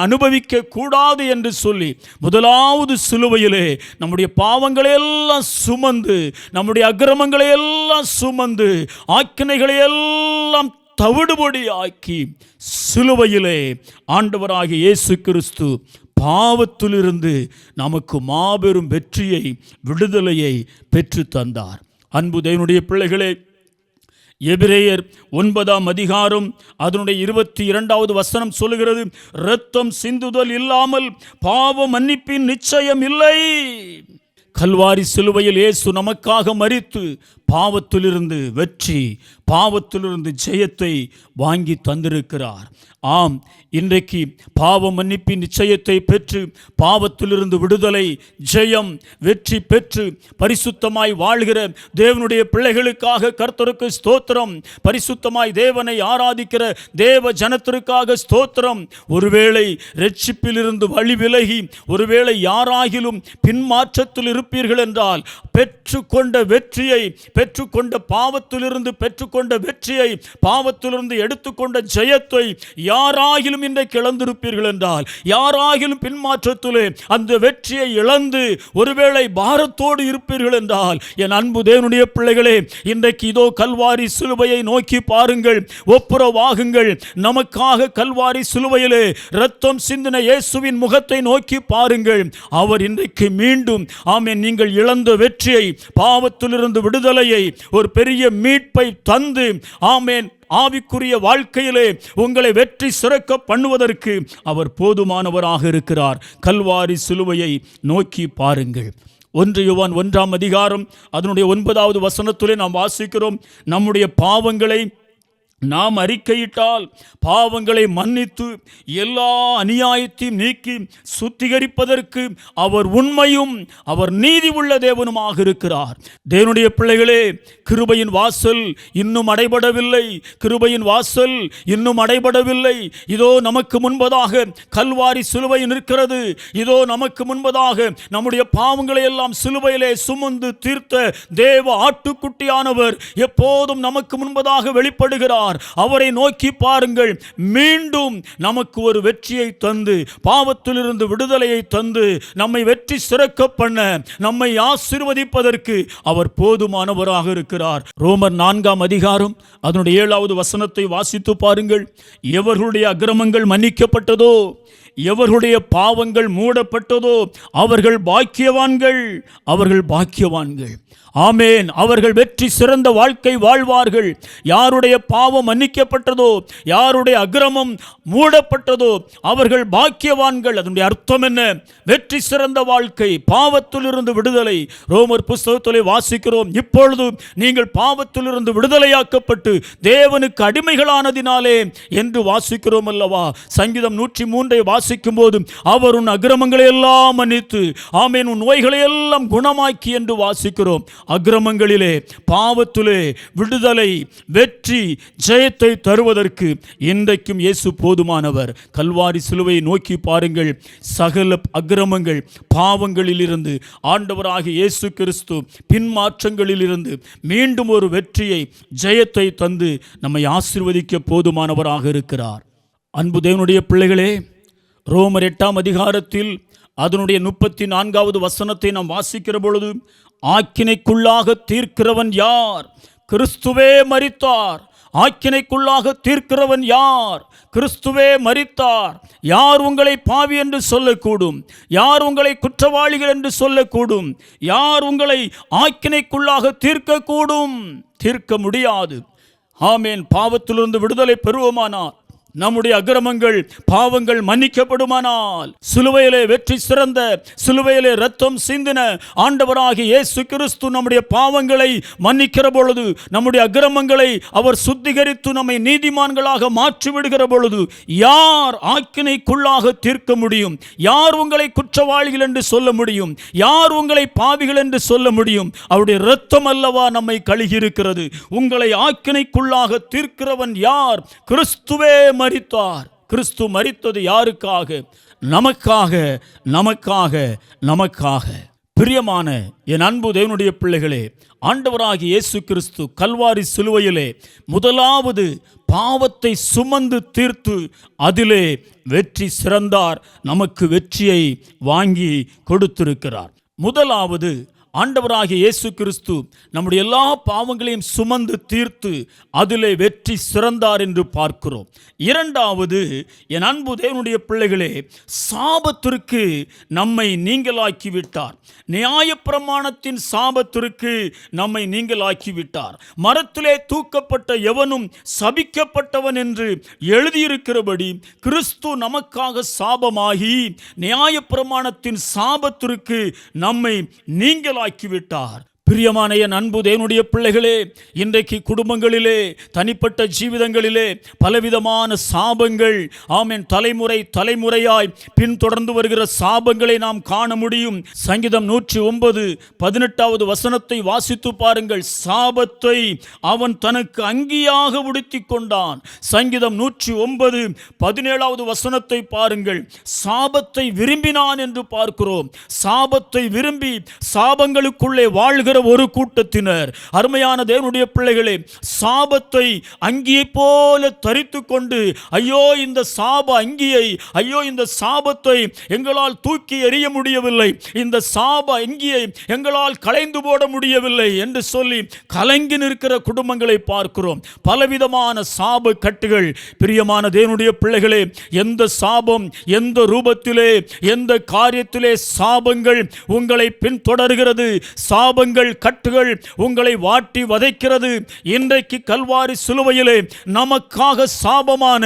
Speaker 1: அனுபவிக்க கூடாது என்று சொல்லி முதலாவது சிலுவையிலே நம்முடைய பாவங்களை எல்லாம் சுமந்து, நம்முடைய அக்கிரமங்களை எல்லாம் சுமந்து, ஆக்கினைகளை எல்லாம் தவிடுபொடியாக்கி சிலுவையிலே ஆண்டவராகிய இயேசு கிறிஸ்து பாவத்திலிருந்து நமக்கு மாபெரும் வெற்றியை, விடுதலையை பெற்று தந்தார். அன்பு தேவனுடைய பிள்ளைகளே, எபிரேயர் 9ஆம் அதிகாரம் அதனுடைய 22வது வசனம் சொல்லுகிறது, இரத்தம் சிந்துதல் இல்லாமல் பாவ மன்னிப்பின் நிச்சயம் இல்லை. கல்வாரி சிலுவையில் இயேசு நமக்காக மரித்து பாவத்திலிருந்து வெற்றி, பாவத்திலிருந்து ஜெயத்தை வாங்கி தந்திருக்கிறார். ஆம், இன்றைக்கு பாவ மன்னிப்பின் நிச்சயத்தை பெற்று பாவத்திலிருந்து விடுதலை, ஜெயம், வெற்றி பெற்று பரிசுத்தமாய் வாழ்கிற தேவனுடைய பிள்ளைகளுக்காக கர்த்தருக்கு ஸ்தோத்திரம். பரிசுத்தமாய் தேவனை ஆராதிக்கிற தேவ ஜனத்திற்காக ஸ்தோத்திரம். ஒருவேளை இரட்சிப்பிலிருந்து வழி விலகி ஒருவேளை யாராகிலும் பின்மாற்றத்தில் இருப்பீர்கள் என்றால், பெற்றுக்கொண்ட வெற்றியை, பெற்றுக்கொண்ட பாவத்திலிருந்து பெற்றுக்கொண்ட வெற்றியை, பாவத்திலிருந்து எடுத்துக்கொண்ட ஜெயத்தை யாராகிலும் இன்றைக்கு இழந்திருப்பீர்கள் என்றால், யாராகிலும் பின்மாற்றத்திலே அந்த வெற்றியை இழந்து ஒருவேளை பாரத்தோடு இருப்பீர்கள் என்றால், என் அன்பு தேவனுடைய பிள்ளைகளே, இன்றைக்கு இதோ கல்வாரி சிலுவையை நோக்கி பாருங்கள், ஒப்புரவாகுங்கள். நமக்காக கல்வாரி சிலுவையிலே இரத்தம் சிந்தின இயேசுவின் முகத்தை நோக்கி பாருங்கள். அவர் இன்றைக்கு மீண்டும், ஆமென், நீங்கள் இழந்த வெற்றியை, பாவத்திலிருந்து விடுதலையை, ஒரு பெரிய மீட்பை தந்து, ஆமென், ஆவிக்குரிய வாழ்க்கையிலே உங்களை வெற்றி சிறக்க பண்ணுவதற்கு அவர் போதுமானவராக இருக்கிறார். கல்வாரி சிலுவையை நோக்கி பாருங்கள். 1 யோவான் 1ஆம் அதிகாரம் அதனுடைய 9வது வசனத்திலே நாம் வாசிக்கிறோம், நம்முடைய பாவங்களை நாம் அறிக்கையிட்டால் பாவங்களை மன்னித்து எல்லா அநியாயத்தையும் நீக்கி சுத்திகரிப்பதற்கு அவர் உண்மையும் அவர் நீதி உள்ள தேவனுமாக இருக்கிறார். தேவனுடைய பிள்ளைகளே, கிருபையின் வாசல் இன்னும் அடைபடவில்லை, கிருபையின் வாசல் இன்னும் அடைபடவில்லை. இதோ நமக்கு முன்பதாக கல்வாரி சிலுவை நிற்கிறது. இதோ நமக்கு முன்பதாக நம்முடைய பாவங்களை எல்லாம் சிலுவையிலே சுமந்து தீர்த்த தேவ ஆட்டுக்குட்டியானவர் எப்போதும் நமக்கு முன்பதாக வெளிப்படுகிறார். அவரை நோக்கி பாருங்கள். மீண்டும் நமக்கு ஒரு வெற்றியை தந்து, பாவத்திலிருந்து விடுதலையை தந்து, நம்மை வெற்றி சிறக்க பண்ண, நம்மை ஆசீர்வதிப்பதற்கு அவர் போதுமானவராக இருக்கிறார். ரோமர் 4ஆம் அதிகாரம் அதனுடைய 7வது வசனத்தை வாசித்து பாருங்கள். எவர்களுடைய அக்கிரமங்கள் மன்னிக்கப்பட்டதோ, எவர்களுடைய பாவங்கள் மூடப்பட்டதோ அவர்கள் பாக்கியவான்கள், அவர்கள் பாக்கியவான்கள். ஆமேன். அவர்கள் வெற்றி சிறந்த வாழ்க்கை வாழ்வார்கள். யாருடைய பாவம் மன்னிக்கப்பட்டதோ, யாருடைய அக்கிரமம் மூடப்பட்டதோ அவர்கள் பாக்கியவான்கள். அதனுடைய அர்த்தம் என்ன? வெற்றி சிறந்த வாழ்க்கை, பாவத்திலிருந்து விடுதலை. ரோமர் புஸ்தகத்திலே வாசிக்கிறோம், இப்பொழுது நீங்கள் பாவத்திலிருந்து விடுதலையாக்கப்பட்டு தேவனுக்கு அடிமைகளானதினாலே என்று வாசிக்கிறோம் அல்லவா? சங்கீதம் 103 வாசிக்கும் போது, அவர் உன் அக்கிரமங்களை எல்லாம் மன்னித்து, ஆமேன், உன் நோய்களை எல்லாம் குணமாக்கி என்று வாசிக்கிறோம். அக்கிரமங்களிலே, பாவத்திலே விடுதலை, வெற்றி, ஜெயத்தை தருவதற்கு இன்றைக்கும் இயேசு போதுமானவர். கல்வாரி சிலுவையை நோக்கி பாருங்கள். சகல அக்கிரமங்கள், பாவங்களிலிருந்து ஆண்டவராகிய இயேசு கிறிஸ்து பின்மாற்றங்களிலிருந்து மீண்டும் ஒரு வெற்றியை, ஜெயத்தை தந்து நம்மை ஆசீர்வதிக்க போதுமானவராக இருக்கிறார். அன்பு தேவனுடைய பிள்ளைகளே, ரோமர் 8ஆம் அதிகாரத்தில் அதனுடைய 34வது வசனத்தை நாம் வாசிக்கிற பொழுது, ஆக்கினைக்குள்ளாக தீர்க்கிறவன் யார்? கிறிஸ்துவே மரித்தார். ஆக்கினைக்குள்ளாக தீர்க்கிறவன் யார்? கிறிஸ்துவே மரித்தார். யார் உங்களை பாவி என்று சொல்லக்கூடும்? யார் உங்களை குற்றவாளிகள் என்று சொல்லக்கூடும்? யார் உங்களை ஆக்கினைக்குள்ளாக தீர்க்கக்கூடும்? தீர்க்க முடியாது. ஆமேன். பாவத்திலிருந்து விடுதலை பெறுவோமானார், நம்முடைய அக்கிரமங்கள், பாவங்கள் மன்னிக்கப்படுமானால், சிலுவையிலே வெற்றி சிறந்த, சிலுவையிலே இரத்தம் சிந்தின ஆண்டவராகிய இயேசு கிறிஸ்து நம்முடைய பாவங்களை மன்னிக்கிற பொழுது, நம்முடைய அக்கிரமங்களை அவர் சுத்திகரித்து நம்மை நீதிமான்களாக மாற்றி விடுகிற பொழுது, யார் ஆக்கினைக்குள்ளாக தீர்க்க முடியும்? யார் உங்களை குற்றவாளிகள் என்று சொல்ல முடியும்? யார் உங்களை பாவிகள் என்று சொல்ல முடியும்? அவருடைய இரத்தம் அல்லவா நம்மை கழுகியிருக்கிறது. உங்களை ஆக்கினைக்குள்ளாக தீர்க்கிறவன் யார்? கிறிஸ்துவே மரித்தார். கிறிஸ்து மரித்தது யாருக்காக? நமக்காக, நமக்காக, நமக்காக. பிரியமான என் அன்பு தேவனுடைய பிள்ளைகளே, ஆண்டவராகிய இயேசு கிறிஸ்து கல்வாரி சிலுவையிலே முதலாவது பாவத்தை சுமந்து தீர்த்து அதிலே வெற்றி சிறந்தார். நமக்கு வெற்றியை வாங்கி கொடுத்திருக்கிறார். முதலாவது ஆண்டவராகிய இயேசு கிறிஸ்து நம்முடைய எல்லா பாவங்களையும் சுமந்து தீர்த்து அதிலே வெற்றி சிறந்தார் என்று பார்க்கிறோம். இரண்டாவது, என் அன்பு தேவனுடைய பிள்ளைகளே, சாபத்திற்கு நம்மை நீங்களாக்கி விட்டார். நியாயப்பிரமாணத்தின் சாபத்திற்கு நம்மை நீங்களாக்கி விட்டார். மரத்திலே தூக்கப்பட்ட எவனும் சபிக்கப்பட்டவன் என்று எழுதியிருக்கிறபடி கிறிஸ்து நமக்காக சாபமாகி நியாயப்பிரமாணத்தின் சாபத்திற்கு நம்மை நீங்களாக்கிவிட்டார். பிரியமான என் அன்பு தேவனுடைய பிள்ளைகளே, இன்றைக்கு குடும்பங்களிலே, தனிப்பட்ட ஜீவிதங்களிலே பலவிதமான சாபங்கள், ஆமென், தலைமுறையாய் பின்தொடர்ந்து வருகிற சாபங்களை நாம் காண முடியும். சங்கீதம் 109:18 வசனத்தை வாசித்து பாருங்கள். சாபத்தை அவன் தனக்கு அங்கியாக உடுத்திக் கொண்டான். சங்கீதம் 109:17 வசனத்தை பாருங்கள். சாபத்தை விரும்பினான் என்று பார்க்கிறோம். சாபத்தை விரும்பி சாபங்களுக்குள்ளே வாழ்கிற ஒரு கூட்டத்தினர், அருமையான தேவனுடைய பிள்ளைகளே, சாபத்தை அங்கியை போல தரித்து கொண்டு, ஐயோ இந்த சாப அங்கியை, ஐயோ இந்த சாபத்தை எங்களால் தூக்கி எறிய முடியவில்லை, இந்த சாப அங்கியை எங்களால் களைந்து போட முடியவில்லை என்று சொல்லி கலங்கி நிற்கிற குடும்பங்களை பார்க்கிறோம். பலவிதமான சாப கட்டுகள். பிரியமான தேவனுடைய பிள்ளைகளே, எந்த சாபம், எந்த ரூபத்திலே, எந்த காரியத்திலே சாபங்கள் உங்களை பின்தொடர்கிறது, சாபங்கள் கட்டுகள் உங்களை வாட்டி வதைக்கிறது, இன்றைக்கு கல்வாரி சிலுவையிலே நமக்காக சாபமான,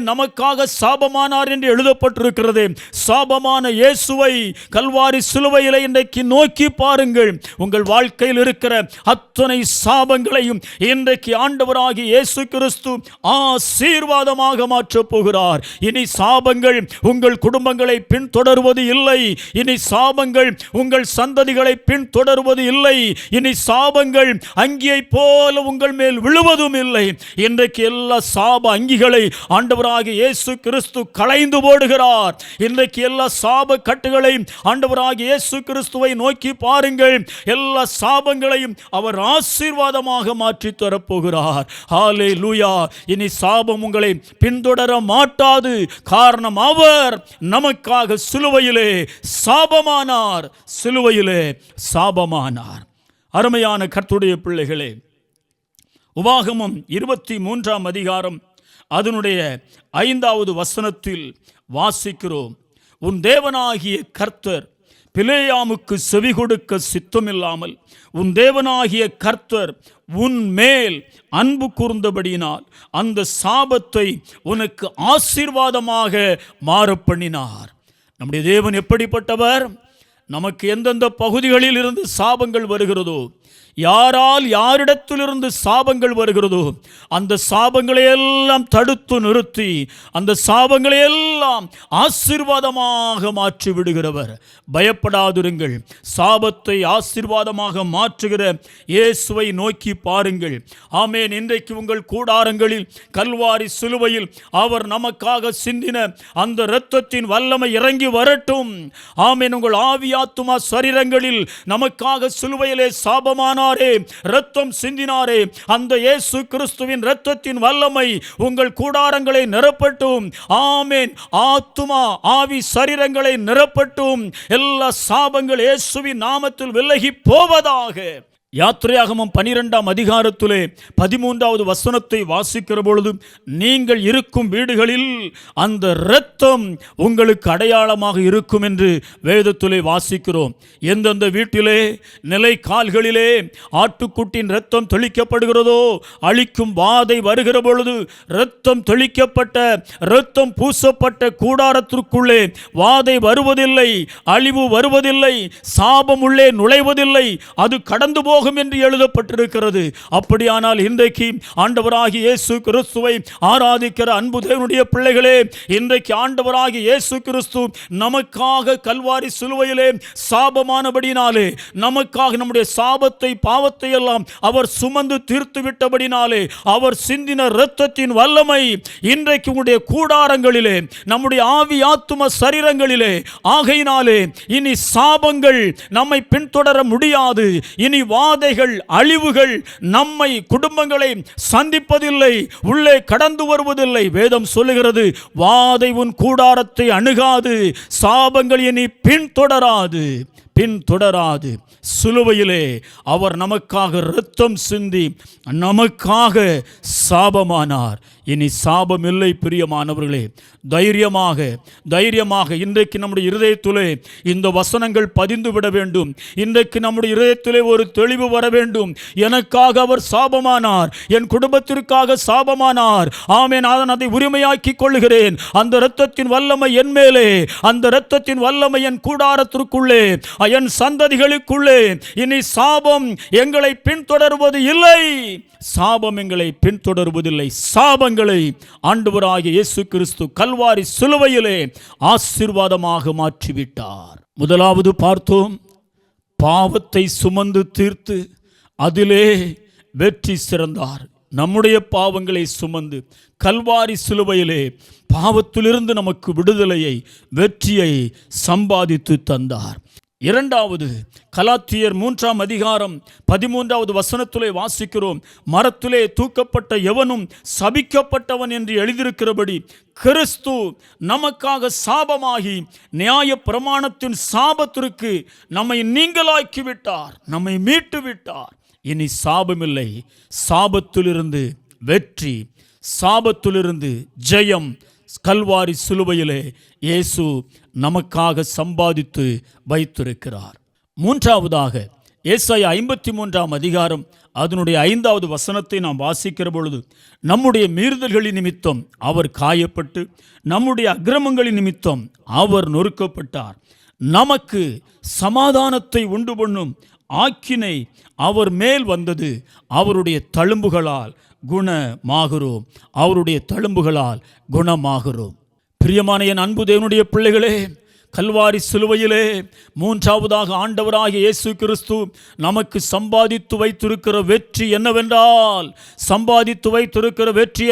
Speaker 1: நமக்காக சாபமானார் என்று எழுதப்பட்டிருக்கிறது. சாபமான இயேசுவை கல்வாரி சிலுவையிலே இன்றைக்கு நோக்கி பாருங்கள். உங்கள் வாழ்க்கையில் இருக்கிற அத்தனை சாபங்களையும் இன்றைக்கு ஆண்டவராகிய இயேசு கிறிஸ்து ஆசீர்வாதமாக மாற்றப் போகிறார். இனி சாபங்கள் உங்கள் குடும்பங்களை பின்தொடர்வது இல்லை. இனி சாபங்கள் உங்கள் சந்ததிகளை பின்தொடர்வது இல்லை. இனி சாபங்கள் அங்கியை போல உங்கள் மேல் விழுவதும் இல்லை. இன்றைக்கு எல்லா சாப அங்கிகளை ஆண்டவராகிய இயேசு கிறிஸ்து களைந்து போடுகிறார். இன்றைக்கு எல்லா சாப கட்டுகளை ஆண்டவராகிய இயேசு கிறிஸ்துவை நோக்கி பாருங்கள். எல்லா சாபங்களையும் அவர் ஆசீர்வாதமாக மாற்றி தரப்போகிறார். ஹல்லேலூயா. இனி சாபம் உங்களை பின்தொடர மாட்டாது. காரணம், அவர் நமக்காக சிலுவையிலே சாபமானார். சிலுவையிலே சாபமானார். அருமையான கர்த்தருடைய பிள்ளைகளே, உபாகமம் 23 அதனுடைய 5 வசனத்தில் வாசிக்கிறோம். உன் தேவனாகிய கர்த்தர் பிலேயாமுக்கு செவி கொடுக்க சித்தமில்லாமல் உன் தேவனாகிய கர்த்தர் உன் மேல் அன்பு கூர்ந்தபடியினால் அந்த சாபத்தை உனக்கு ஆசீர்வாதமாக மாறப்பண்ணினார். நம்முடைய தேவன் எப்படிப்பட்டவர்? நமக்கு எந்தெந்த பகுதிகளில் இருந்து சாபங்கள் வருகிறதோ, யாரால் யாரிடத்திலிருந்து சாபங்கள் வருகிறதோ, அந்த சாபங்களை எல்லாம் தடுத்து நிறுத்தி அந்த சாபங்களை எல்லாம் ஆசீர்வாதமாக மாற்றி விடுகிறவர். பயப்படாதிருங்கள். சாபத்தை ஆசீர்வாதமாக மாற்றுகிற இயேசுவை நோக்கி பாருங்கள். ஆமென். இன்றைக்கு உங்கள் கூடாரங்களில் கல்வாரி சிலுவையில் அவர் நமக்காக சிந்தின அந்த இரத்தத்தின் வல்லமை இறங்கி வரட்டும். ஆமென். உங்கள் ஆவி ஆத்துமா சரீரங்களில் நமக்காக சிலுவையிலே சாபமான இரத்தம் சிந்தினாரே, அந்த இயேசு கிறிஸ்துவின் இரத்தத்தின் வல்லமை உங்கள் கூடாரங்களை நிரப்பட்டும். ஆமென். ஆத்துமா ஆவி சரீரங்களை நிரப்பட்டும். எல்லா சாபங்கள் இயேசுவின் நாமத்தில் விலகி போவதாக. யாத்திரையாகமம் 12 13 வசனத்தை வாசிக்கிற பொழுது, நீங்கள் இருக்கும் வீடுகளில் அந்த இரத்தம் உங்களுக்கு அடையாளமாக இருக்கும் என்று வேதத்திலே வாசிக்கிறோம். எந்தெந்த வீட்டிலே நிலை கால்களிலே ஆட்டுக்குட்டின் இரத்தம் தெளிக்கப்படுகிறதோ, அழிக்கும் வாதை வருகிற பொழுது இரத்தம் தெளிக்கப்பட்ட, இரத்தம் பூசப்பட்ட கூடாரத்திற்குள்ளே வாதை வருவதில்லை, அழிவு வருவதில்லை, சாபம் உள்ளே நுழைவதில்லை, அது கடந்து போக என்று எழுதப்பட்டிருக்கிறது. அப்படியானால் இன்றைக்கு ஆண்டவராகிய இயேசு கிறிஸ்துவை ஆராதிக்கிற அன்பு தேவனுடைய பிள்ளைகளே, இன்றைக்கு ஆண்டவராகிய இயேசு கிறிஸ்து நமக்காக கல்வாரி சிலுவையிலே சாபமானபடினாலே, நமக்காக நம்முடைய சாபத்தை பாவத்தை எல்லாம் அவர் சுமந்து தீர்த்து விட்டபடினாலே, அவர் சிந்தின இரத்தத்தின் வல்லமை இன்றைக்கு உங்களுடைய கூடாரங்களிலே, நம்முடைய ஆவி ஆத்தும சரீரங்களிலே ஆகையினாலே இனி சாபங்கள் நம்மை பின்தொடர முடியாது. இனி வாதைகள், அழிவுகள் நம்மை, குடும்பங்களை சந்திப்பதில்லை, உள்ளே கடந்து வருவதில்லை. வேதம் சொல்லுகிறது, வாதை உன் கூடாரத்தை அணுகாது, சாபங்கள் இனி பின்தொடராது. பின்தொடராது. சிலுவையிலே அவர் நமக்காக இரத்தம் சிந்தி நமக்காக சாபமானார். இனி சாபம் இல்லை. பிரியமானவர்களே, தைரியமாக இன்றைக்கு நம்முடைய இருதயத்திலே இந்த வசனங்கள் பதிந்து விட வேண்டும். இன்றைக்கு நம்முடைய இருதயத்திலே ஒரு தெளிவு வர வேண்டும். எனக்காக அவர் சாபமானார், என் குடும்பத்திற்காக சாபமானார். ஆமென். அதை உரிமையாக்கி கொள்ளுகிறேன். அந்த இரத்தத்தின் வல்லமை என் மேலே, அந்த இரத்தத்தின் வல்லமை என் கூடாரத்திற்குள்ளே, என் சந்ததிகளுக்குள்ளே. இனி சாபம் எங்களை பின்தொடர்வது இல்லை. சாபம் எங்களை பின்தொடர்வதில்லை. சாபங்களை ஆண்டவராகிய இயேசு கிறிஸ்து கல்வாரி சிலுவையிலே ஆசீர்வாதமாக மாற்றிவிட்டார். முதலாவது பார்த்தோம், பாவத்தை சுமந்து தீர்த்து அதிலே வெற்றி சிறந்தார். நம்முடைய பாவங்களை சுமந்து கல்வாரி சிலுவையிலே பாவத்திலிருந்து நமக்கு விடுதலையை, வெற்றியை சம்பாதித்து தந்தார். இரண்டாவது, கலாத்தியர் 3ஆம் அதிகாரம் 13வது வசனத்திலே வாசிக்கிறோம், மரத்திலே தூக்கப்பட்ட எவனும் சபிக்கப்பட்டவன் என்று எழுதியிருக்கிறபடி கிறிஸ்து நமக்காக சாபமாகி நியாய பிரமாணத்தின் சாபத்திற்கு நம்மை நீங்களாக்கி விட்டார், நம்மை மீட்டு விட்டார். இனி சாபமில்லை. சாபத்திலிருந்து வெற்றி, சாபத்திலிருந்து ஜெயம் கல்வாரி சிலுவையிலே இயேசு நமக்காக சம்பாதித்து வைத்திருக்கிறார். மூன்றாவதாக, ஏசாயா 53ஆம் அதிகாரம் அதனுடைய 5வது வசனத்தை நாம் வாசிக்கிற பொழுது, நம்முடைய மீறுதல்களின் நிமித்தம் அவர் காயப்பட்டு நம்முடைய அக்கிரமங்களின் நிமித்தம் அவர் நொறுக்கப்பட்டார், நமக்கு சமாதானத்தை உண்டு பண்ணும் ஆக்கினை அவர் மேல் வந்தது, அவருடைய தழும்புகளால் குணமாகிறோம், அவருடைய தழும்புகளால் குணமாகிறோம். பிரியமான என் அன்பு தேவனுடைய பிள்ளைகளே, கல்வாரி சிலுவையிலே மூன்றாவதாக ஆண்டவராகிய இயேசு கிறிஸ்து நமக்கு சம்பாதித்து வைத்திருக்கிற வெற்றி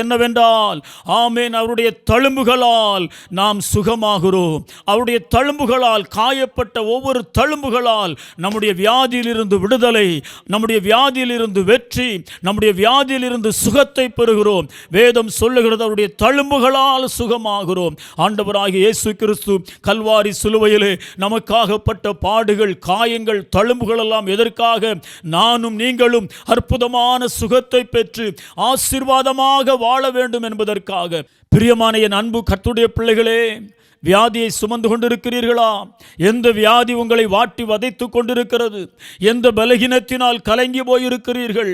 Speaker 1: என்னவென்றால், ஆமென், அவருடைய தழும்புகளால் நாம் சுகமாகிறோம். அவருடைய தழும்புகளால், காயப்பட்ட ஒவ்வொரு தழும்புகளால் நம்முடைய வியாதியிலிருந்து விடுதலை, நம்முடைய வியாதியிலிருந்து வெற்றி, நம்முடைய வியாதியிலிருந்து சுகத்தை பெறுகிறோம். வேதம் சொல்லுகிறது, அவருடைய தழும்புகளால் சுகமாகிறோம். ஆண்டவராகிய இயேசு கிறிஸ்து கல்வாரி சிலுவையிலே நமக்காகப்பட்ட பாடுகள், காயங்கள், தழும்புகள் எல்லாம் எதற்காக? நானும் நீங்களும் அற்புதமான சுகத்தை பெற்று ஆசீர்வாதமாக வாழ வேண்டும் என்பதற்காக. பிரியமான என் அன்பு கர்த்தருடைய பிள்ளைகளே, வியாதியை சுமந்து கொண்டிருக்கிறீர்களா? எந்த வியாதி உங்களை வாட்டி வதைத்து கொண்டிருக்கிறது? எந்த பலகீனத்தினால் கலங்கி போயிருக்கிறீர்கள்?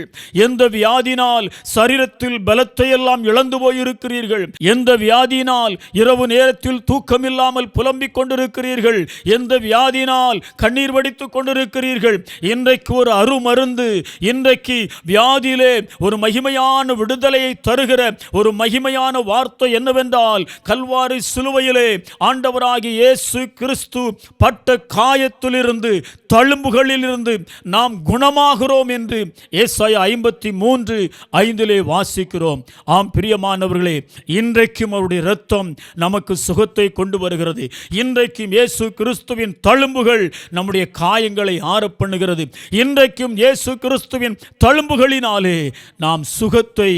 Speaker 1: எந்த வியாதினால் சரீரத்தில் பலத்தை எல்லாம் இழந்து போயிருக்கிறீர்கள்? எந்த வியாதியினால் இரவு நேரத்தில் தூக்கமில்லாமல் புலம்பிக் கொண்டிருக்கிறீர்கள்? எந்த வியாதியினால் கண்ணீர் வடித்துக் கொண்டிருக்கிறீர்கள்? இன்றைக்கு ஒரு அருமருந்து, இன்றைக்கு வியாதியிலே ஒரு மகிமையான விடுதலையை தருகிற ஒரு மகிமையான வார்த்தை என்னவென்றால், கல்வாரி சிலுவையிலே ஆண்டவராகிய இயேசு கிறிஸ்து பட்ட காயத்திலிருந்து, தழும்புகளிலிருந்து நாம் குணமாகிறோம் என்று ஏசாயா 53:5 வாசிக்கிறோம். ஆம் பிரியமானவர்களே, இன்றைக்கும் அவருடைய இரத்தம் நமக்கு சுகத்தை கொண்டு வருகிறது. இன்றைக்கும் இயேசு கிறிஸ்துவின் தழும்புகள் நம்முடைய காயங்களை ஆறப் பண்ணுகிறது. இன்றைக்கும் இயேசு கிறிஸ்துவின் தழும்புகளினாலே நாம் சுகத்தை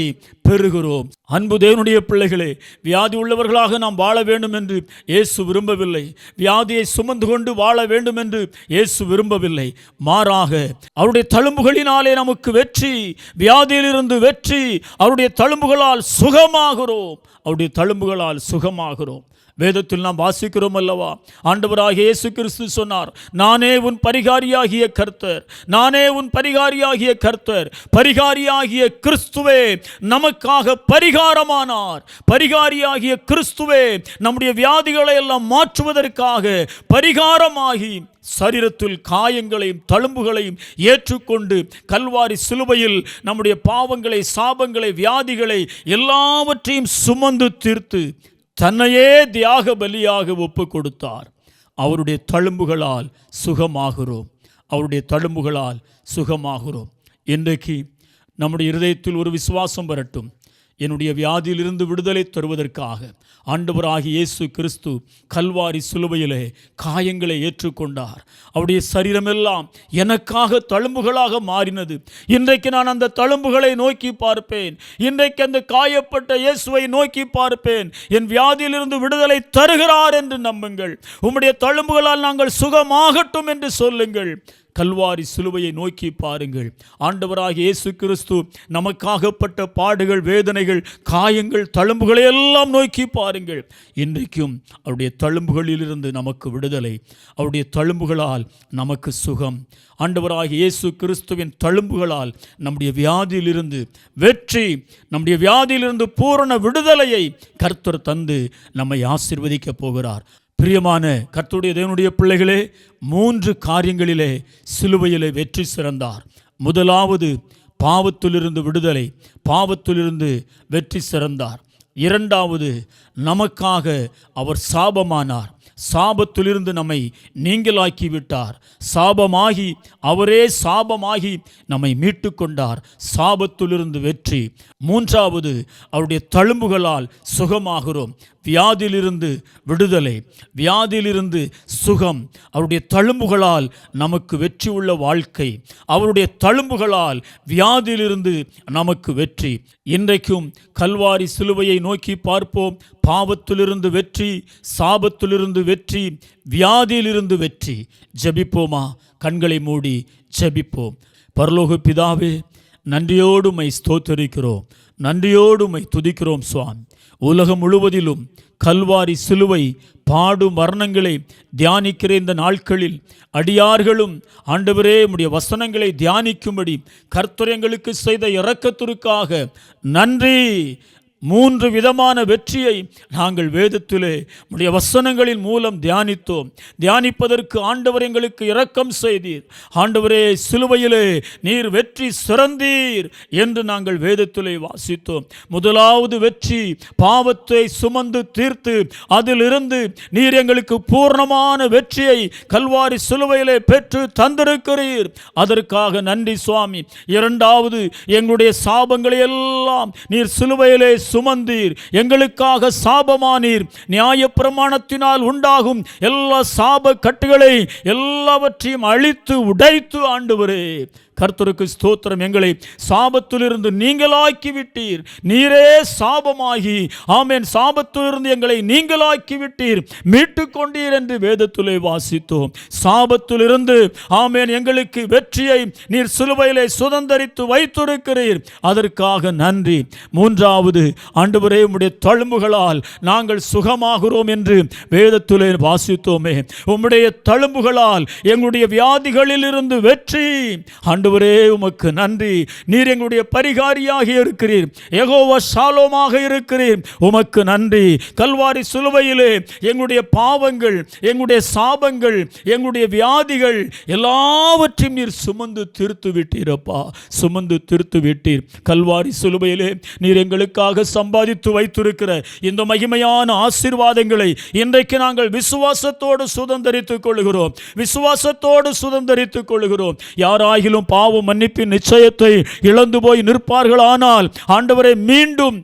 Speaker 1: பெறுகிறோம். அன்பு தேவனுடைய பிள்ளைகளே, வியாதி உள்ளவர்களாக நாம் வாழ வேண்டும் என்று இயேசு விரும்பவில்லை. வியாதியை சுமந்து கொண்டு வாழ வேண்டும் என்று இயேசு விரும்பவில்லை. மாறாக அவருடைய தழும்புகளினாலே நமக்கு வெற்றி, வியாதியிலிருந்து வெற்றி, அவருடைய தழும்புகளால் சுகமாகிறோம், அவருடைய தழும்புகளால் சுகமாகிறோம். வேதத்தில் நாம் வாசிக்கிறோம் அல்லவா, ஆண்டவராகிய இயேசு கிறிஸ்து சொன்னார், நானே உன் பரிகாரியாகிய கர்த்தர், நானே உன் பரிகாரியாகிய கர்த்தர். பரிகாரியாகிய கிறிஸ்துவே நமக்காக பரிகாரமானார். பரிகாரியாகிய கிறிஸ்துவே நம்முடைய வியாதிகளை எல்லாம் மாற்றுவதற்காக பரிகாரமாகி சரீரத்தில் காயங்களையும் தழும்புகளையும் ஏற்றுக்கொண்டு கல்வாரி சிலுவையில் நம்முடைய பாவங்களை, சாபங்களை, வியாதிகளை எல்லாவற்றையும் சுமந்து தீர்த்து தன்னையே தியாக பலியாக ஒப்பு கொடுத்தார். அவருடைய தழும்புகளால் சுகமாகிறோம், அவருடைய தழும்புகளால் சுகமாகிறோம். இன்றைக்கு நம்முடைய இருதயத்தில் ஒரு விசுவாசம் வரட்டும். என்னுடைய வியாதியிலிருந்து விடுதலை தருவதற்காக ஆண்டவராகிய இயேசு கிறிஸ்து கல்வாரி சிலுவையிலே காயங்களை ஏற்றுக்கொண்டார். அவருடைய சரீரமெல்லாம் எனக்காக தழும்புகளாக மாறினது. இன்றைக்கு நான் அந்த தழும்புகளை நோக்கி பார்ப்பேன். இன்றைக்கு அந்த காயப்பட்ட இயேசுவை நோக்கி பார்ப்பேன். என் வியாதியிலிருந்து விடுதலை தருகிறார் என்று நம்புங்கள். உம்முடைய தழும்புகளால் நாங்கள் சுகமாகட்டும் என்று சொல்லுங்கள். கல்வாரி சிலுவையை நோக்கி பாருங்கள். ஆண்டவராகிய இயேசு கிறிஸ்து நமக்காகப்பட்ட பாடுகள், வேதனைகள், காயங்கள், தழும்புகளை எல்லாம் நோக்கி பாருங்கள். இன்றைக்கும் அவருடைய தழும்புகளிலிருந்து நமக்கு விடுதலை, அவருடைய தழும்புகளால் நமக்கு சுகம். ஆண்டவராகிய இயேசு கிறிஸ்துவின் தழும்புகளால் நம்முடைய வியாதியிலிருந்து வெற்றி, நம்முடைய வியாதியிலிருந்து பூரண விடுதலையை கர்த்தர் தந்து நம்மை ஆசீர்வதிக்கப் போகிறார். பிரியமான கர்த்தருடைய தேவனுடைய பிள்ளைகளே, 3 காரியங்களிலே சிலுவையிலே வெற்றி சிறந்தார். முதலாவது பாவத்திலிருந்து விடுதலை, பாவத்திலிருந்து வெற்றி சிறந்தார். இரண்டாவது நமக்காக அவர் சாபமானார், சாபத்திலிருந்து நம்மை நீங்களாக்கி விட்டார். சாபமாகி அவரே சாபமாகி நம்மை மீட்டு கொண்டார். சாபத்திலிருந்து வெற்றி. மூன்றாவது அவருடைய தழும்புகளால் சுகமாகிறோம். வியாதியிலிருந்து விடுதலை, வியாதியிலிருந்து சுகம். அவருடைய தழும்புகளால் நமக்கு வெற்றி உள்ள வாழ்க்கை. அவருடைய தழும்புகளால் வியாதியிலிருந்து நமக்கு வெற்றி. இன்றைக்கும் கல்வாரி சிலுவையை நோக்கி பார்ப்போம். பாவத்திலிருந்து வெற்றி, சாபத்திலிருந்து வெற்றி, வியாதியிலிருந்து வெற்றி. ஜெபிப்போமா? கண்களை மூடி ஜெபிப்போம். பரலோக பிதாவே, நன்றியோடு உம்மை ஸ்தோத்திரிக்கிறோம், நன்றியோடு உம்மை துதிக்கிறோம் சுவாமி. உலகம் முழுவதிலும் கல்வாரி சிலுவை பாடு மரணங்களை தியானிக்கிற இந்த நாட்களில் அடியார்களும் ஆண்டவரே உம்முடைய வசனங்களை தியானிக்கும்படி கர்த்தர் எங்களுக்கு செய்த இரக்கத்திற்காக நன்றி. 3 விதமான வெற்றியை நாங்கள் வேதத்திலே உம்முடைய வசனங்களின் மூலம் தியானித்தோம். தியானிப்பதற்கு ஆண்டவர் எங்களுக்கு இரக்கம் செய்தீர். ஆண்டவரே, சிலுவையிலே நீர் வெற்றி சிறந்தீர் என்று நாங்கள் வேதத்திலே வாசித்தோம். முதலாவது வெற்றி, பாவத்தை சுமந்து தீர்த்து அதிலிருந்து நீர் எங்களுக்கு பூர்ணமான வெற்றியை கல்வாரி சிலுவையிலே பெற்று தந்திருக்கிறீர். அதற்காக நன்றி சுவாமி. இரண்டாவது, எங்களுடைய சாபங்களை எல்லாம் நீர் சிலுவையிலே சுமந்தீர், எங்களுக்காக சாபமானீர். நியாய பிரமாணத்தினால் உண்டாகும் எல்லா சாப கட்டுகளை எல்லாவற்றையும் அழித்து உடைத்து ஆண்டவரே, கர்த்தருக்கு ஸ்தோத்திரம், எங்களை சாபத்திலிருந்து நீங்களாக்கி விட்டீர். நீரே சாபமாகி, ஆமென், சாபத்திலிருந்து எங்களை நீங்களாக்கி விட்டீர், மீட்டு கொண்டீர் என்று வேதத்திலே வாசித்தோம். சாபத்திலிருந்து ஆமென் எங்களுக்கு வெற்றியை நீர் சிலுவையிலே சுதந்தரித்து வைத்திருக்கிறீர். அதற்காக நன்றி. மூன்றாவது, ஆண்டவரே, உம்முடைய தழும்புகளால் நாங்கள் சுகமாகிறோம் என்று வேதத்திலே வாசித்தோமே. உம்முடைய தழும்புகளால் எங்களுடைய வியாதிகளில் இருந்து வெற்றி. ஆண்டவரே, உமக்கு நன்றி. நீர் எங்களுடைய பரிகாரியாக இருக்கிறீர், யெகோவா ஷாலோமாக இருக்கிறீர். உமக்கு நன்றி. கல்வாரி சிலுவையிலே எங்களுடைய பாவங்கள், எங்களுடைய சாபங்கள், எங்களுடைய வியாதிகள் எல்லாவற்றையும் நீர் சுமந்து தீர்த்து விட்டீரப்பா, சுமந்து தீர்த்து விட்டீர். கல்வாரி சிலுவையிலே நீர் எங்களுக்காக சம்பாதித்து வைத்திருக்கிற இந்த மகிமையான ஆசீர்வாதங்களை இன்றைக்கு நாங்கள் விசுவாசத்தோடு சுதந்தரித்துக் கொள்கிறோம், விசுவாசத்தோடு சுதந்தரித்துக் கொள்கிறோம். யாராகிலும் பாவ மன்னிப்பின் நிச்சயத்தை இழந்து போய் நிற்பார்களானால் ஆண்டவரை மீண்டும்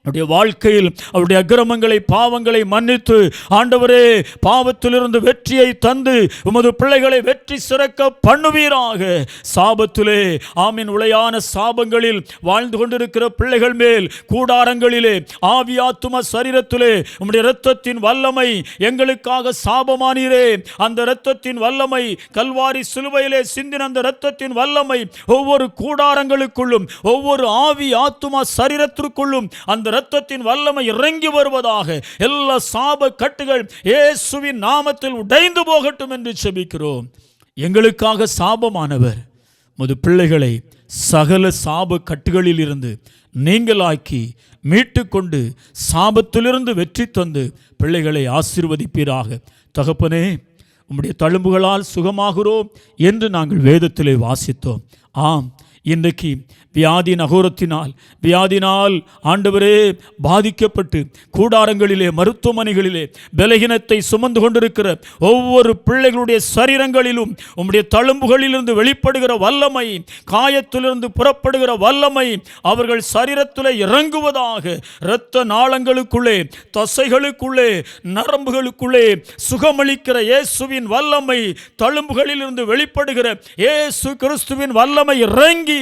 Speaker 1: அவருடைய வாழ்க்கையில் அவருடைய அக்கிரமங்களை, பாவங்களை மன்னித்து ஆண்டவரே பாவத்திலிருந்து வெற்றியை தந்து உமது பிள்ளைகளை வெற்றி சிறக்க பண்ணுவீராக. சாபத்திலே ஆமீன் உளையான சாபங்களில் வாழ்ந்து கொண்டிருக்கிற பிள்ளைகள் மேல் கூடாரங்களிலே ஆவி ஆத்தும சரீரத்திலே உம்முடைய இரத்தத்தின் வல்லமை, எங்களுக்காக சாபமானீரே அந்த இரத்தத்தின் வல்லமை, கல்வாரி சிலுவையிலே சிந்தின அந்த இரத்தத்தின் வல்லமை ஒவ்வொரு கூடாரங்களுக்குள்ளும், ஒவ்வொரு ஆவி ஆத்தும சரீரத்திற்குள்ளும் அந்த இரத்தத்தின் வல்லமை இறங்கி வருவதாக. எல்லா சாப கட்டுகள் இயேசுவின் நாமத்தில் உடைந்து போகட்டும் என்று ஜெபிக்கிறோம். எங்களுக்காக சாபமானவர் உமது பிள்ளைகளை சகல சாப கட்டுகளில் இருந்து நீங்களாக்கி மீட்டு கொண்டு சாபத்திலிருந்து வெற்றி தந்து பிள்ளைகளை ஆசீர்வதிப்பீராக. தகப்பனே, உம்முடைய தழும்புகளால் சுகமாகிறோம் என்று நாங்கள் வேதத்திலே வாசித்தோம். ஆம், இன்றைக்கு வியாதியினால் ஆண்டவரே பாதிக்கப்பட்டு கூடாரங்களிலே மருத்துவமனைகளிலே பலகீனத்தை சுமந்து கொண்டிருக்கிற ஒவ்வொரு பிள்ளைகளுடைய சரீரங்களிலும் உம்முடைய தழும்புகளிலிருந்து வெளிப்படுகிற வல்லமை, காயத்திலிருந்து புறப்படுகிற வல்லமை அவர்கள் சரீரத்தில் இறங்குவதாக. இரத்த நாளங்களுக்குள்ளே, தசைகளுக்குள்ளே, நரம்புகளுக்குள்ளே சுகமளிக்கிற இயேசுவின் வல்லமை, தழும்புகளிலிருந்து வெளிப்படுகிற இயேசு கிறிஸ்துவின் வல்லமை இறங்கி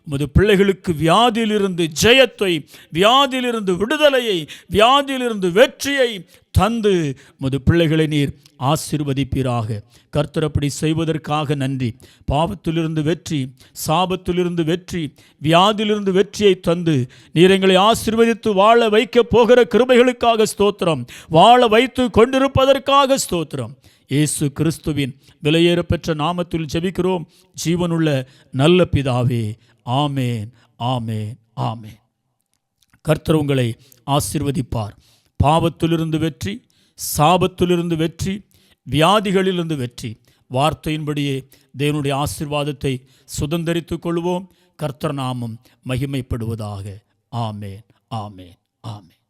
Speaker 1: உமது பிள்ளைகளுக்கு வியாதியிலிருந்து ஜெயத்தை, வியாதியிலிருந்து விடுதலையை, வியாதியிலிருந்து வெற்றியை தந்து உமது பிள்ளைகளை நீர் ஆசீர்வதிப்பீராக. கர்த்தர் அப்படி செய்வதற்காக நன்றி. பாவத்திலிருந்து வெற்றி, சாபத்திலிருந்து வெற்றி, வியாதியிலிருந்து வெற்றியை தந்து நீர் எங்களை ஆசீர்வதித்து வாழ வைக்க போகிற கிருபைகளுக்காக ஸ்தோத்திரம். வாழ வைத்து கொண்டிருப்பதற்காக ஸ்தோத்திரம். இயேசு கிறிஸ்துவின் விலையேறப்பெற்ற நாமத்தில் ஜெபிக்கிறோம் ஜீவனுள்ள நல்ல பிதாவே. ஆமேன், ஆமேன், ஆமேன். கர்த்தர் உங்களை ஆசீர்வதிப்பார். பாவத்திலிருந்து வெற்றி, சாபத்திலிருந்து வெற்றி, வியாதிகளிலிருந்து வெற்றி. வார்த்தையின்படியே தேவனுடைய ஆசீர்வாதத்தை சுதந்தரித்துக் கொள்வோம். கர்த்தர் நாமம் மகிமைப்படுவதாக. ஆமேன், ஆமேன், ஆமேன்.